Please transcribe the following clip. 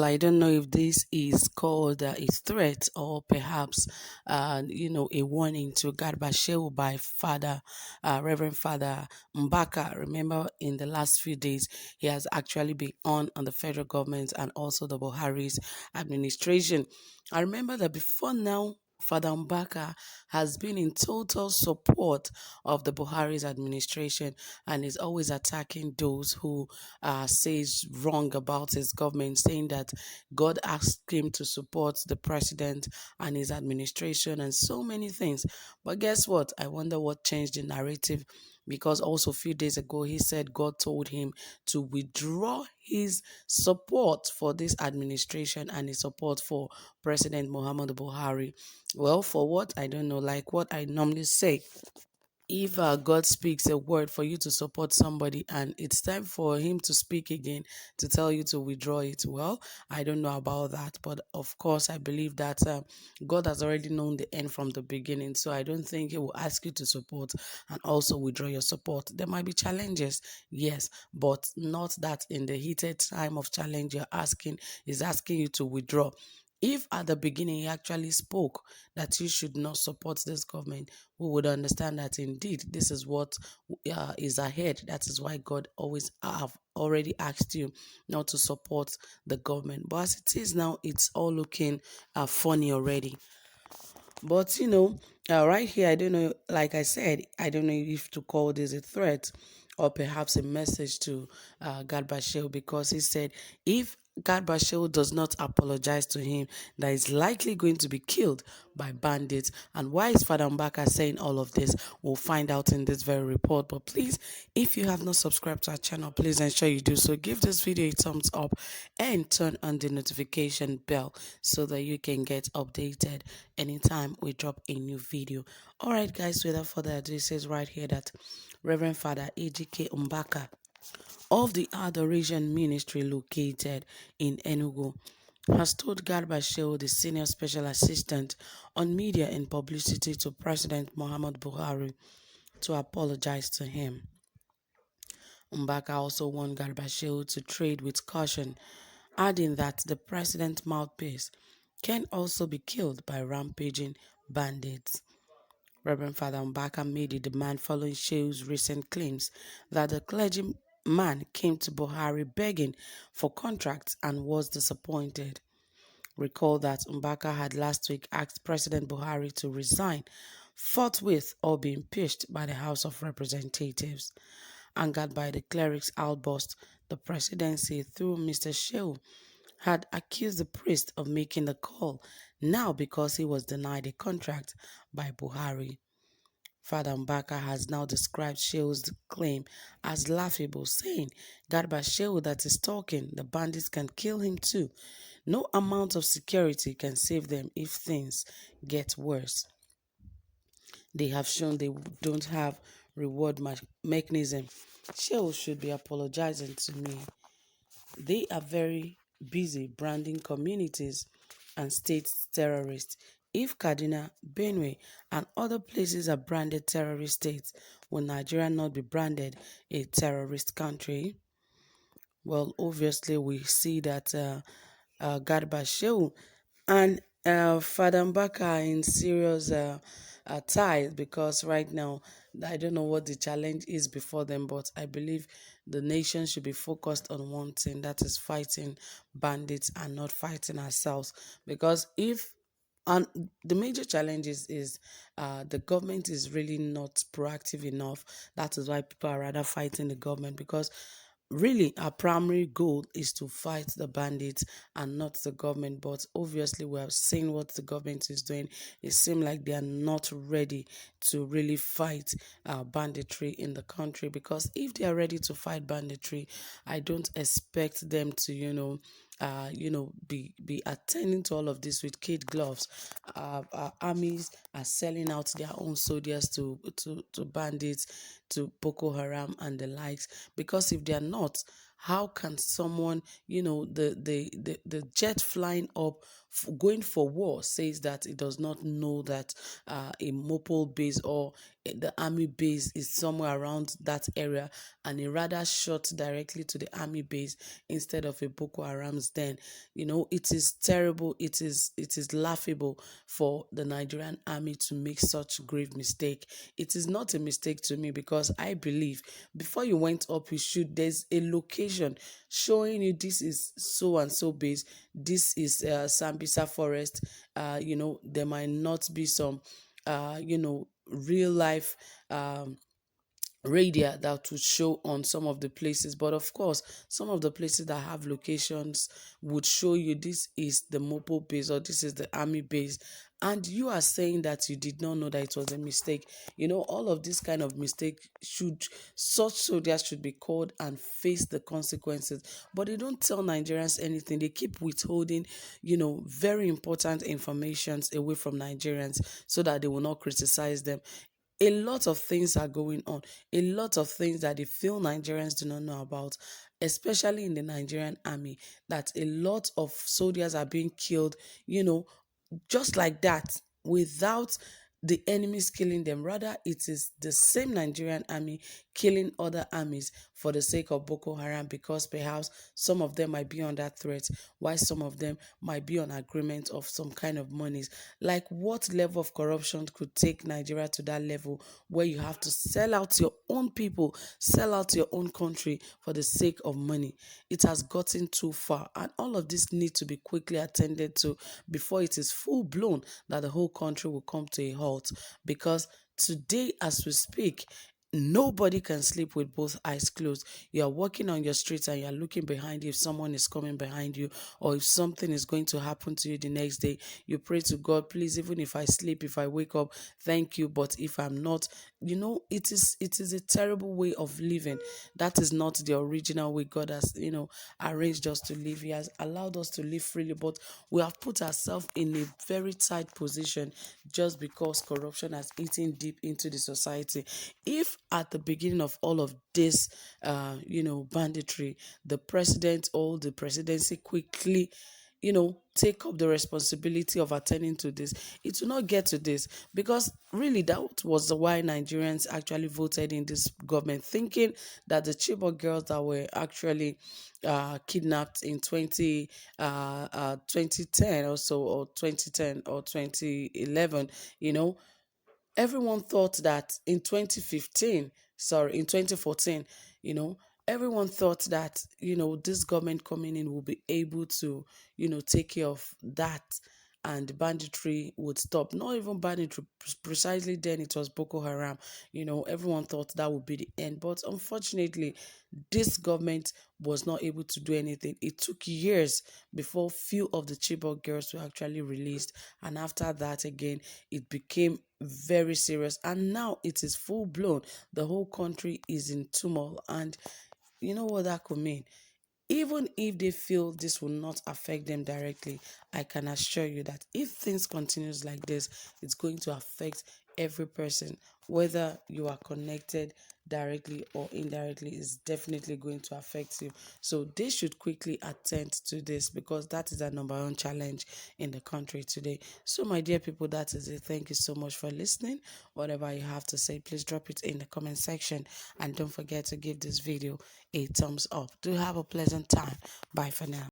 I don't know if this is called a threat or perhaps, a warning to Garba Shehu by Reverend Father Mbaka. Remember, in the last few days, he has actually been on the federal government and also the Buhari's administration. I remember that before now, Father Mbaka has been in total support of the Buhari's administration and is always attacking those who says wrong about his government, saying that God asked him to support the president and his administration and so many things. But guess what? I wonder what changed the narrative, because also a few days ago he said God told him to withdraw his support for this administration and his support for President Muhammadu Buhari. Well, for what? I don't know. Like what I normally say, if God speaks a word for you to support somebody and it's time for him to speak again to tell you to withdraw it, well, I don't know about that. But of course, I believe that God has already known the end from the beginning. So I don't think he will ask you to support and also withdraw your support. There might be challenges, yes, but not that in the heated time of challenge is asking you to withdraw. If at the beginning he actually spoke that you should not support this government, we would understand that indeed this is what is ahead. That is why God always have already asked you not to support the government. But as it is now, it's all looking funny already. But right here, I don't know, like I said, I don't know if to call this a threat or perhaps a message to Garba Shehu, because he said if Garba Shehu does not apologize to him, that is likely going to be killed by bandits. And why is Father Mbaka saying all of this? We'll find out in this very report. But please, if you have not subscribed to our channel, please ensure you do so. Give this video a thumbs up and turn on the notification bell so that you can get updated anytime we drop a new video. All right, guys, without further ado, it says right here that Reverend Father AGK Mbaka of the Adoration Ministry located in Enugu has told Garba Shehu, the Senior Special Assistant on Media and Publicity to President Muhammad Buhari, to apologize to him. Mbaka also warned Garba Shehu to trade with caution, adding that the president's mouthpiece can also be killed by rampaging bandits. Reverend Father Mbaka made a demand following Shehu's recent claims that the clergyman came to Buhari begging for contracts and was disappointed. Recall that Mbaka had last week asked President Buhari to resign forthwith or be impeached by the House of Representatives. Angered by the cleric's outburst, the presidency, through Mr. Shehu, had accused the priest of making the call now because he was denied a contract by Buhari. Father Mbaka has now described Shehu's claim as laughable, saying, Garba Shehu that is talking, the bandits can kill him too. No amount of security can save them if things get worse. They have shown they don't have reward mechanism. Shehu should be apologizing to me. They are very busy branding communities and states terrorists. If Kaduna, Benue, and other places are branded terrorist states, will Nigeria not be branded a terrorist country? Well, obviously, we see that Garba Shehu and Father Mbaka are in serious ties, because right now, I don't know what the challenge is before them, but I believe the nation should be focused on one thing, that is fighting bandits and not fighting ourselves. Because if and the major challenge is the government is really not proactive enough. That is why people are rather fighting the government, because really our primary goal is to fight the bandits and not the government. But obviously we have seen what the government is doing. It seems like they are not ready to really fight banditry in the country, because if they are ready to fight banditry, I don't expect them to be attending to all of this with kid gloves. Our armies are selling out their own soldiers to bandits, to Boko Haram and the likes, because if they are not, how can someone, the jet flying up going for war says that it does not know that a mobile base or the army base is somewhere around that area, and it rather shot directly to the army base instead of a Boko Haram's den. It is terrible. It is laughable for the Nigerian army to make such grave mistake. It is not a mistake to me, because I believe before you went up, there's a location showing you this is so and so base, this is Sambisa forest. There might not be some real life radar that would show on some of the places, but of course some of the places that have locations would show you this is the mobile base or this is the army base, and you are saying that you did not know that it was a mistake. All of this kind of mistake, such soldiers should be called and face the consequences, but they don't tell Nigerians anything. They keep withholding very important informations away from Nigerians so that they will not criticize them. A lot of things are going on, a lot of things that they feel Nigerians do not know about, especially in the Nigerian army, that a lot of soldiers are being killed, just like that, without the enemies killing them. Rather, it is the same Nigerian army killing other armies for the sake of Boko Haram, because perhaps some of them might be under threat, while some of them might be on agreement of some kind of monies. Like, what level of corruption could take Nigeria to that level where you have to sell out your own people, sell out your own country for the sake of money? It has gotten too far, and all of this need to be quickly attended to before it is full blown that the whole country will come to a halt. Because today, as we speak, nobody can sleep with both eyes closed. You are walking on your streets and you are looking behind you if someone is coming behind you, or if something is going to happen to you the next day. You pray to God, please, even if I sleep, if I wake up, thank you. But if I'm not, it is a terrible way of living. That is not the original way God has, arranged us to live. He has allowed us to live freely, but we have put ourselves in a very tight position just because corruption has eaten deep into the society. If at the beginning of all of this, banditry, the president or the presidency quickly take up the responsibility of attending to this, it will not get to this. Because really, that was why Nigerians actually voted in this government, thinking that the Chibok girls that were actually kidnapped in 2010 or so, or 2010 or 2011, everyone thought that in 2015, sorry, in 2014, you know, everyone thought that, this government coming in will be able to, take care of that, and banditry would stop. Not even banditry, precisely then it was Boko Haram. Everyone thought that would be the end. But unfortunately, this government was not able to do anything. It took years before few of the Chibok girls were actually released. And after that, again, it became very serious. And now it is full blown. The whole country is in turmoil. And you know what that could mean? Even if they feel this will not affect them directly, I can assure you that if things continues like this, it's going to affect every person. Whether you are connected directly or indirectly, is definitely going to affect you. So they should quickly attend to this, because that is our number one challenge in the country today. So my dear people, that is it. Thank you so much for listening. Whatever you have to say, please drop it in the comment section, and don't forget to give this video a thumbs up. Do have a pleasant time. Bye for now.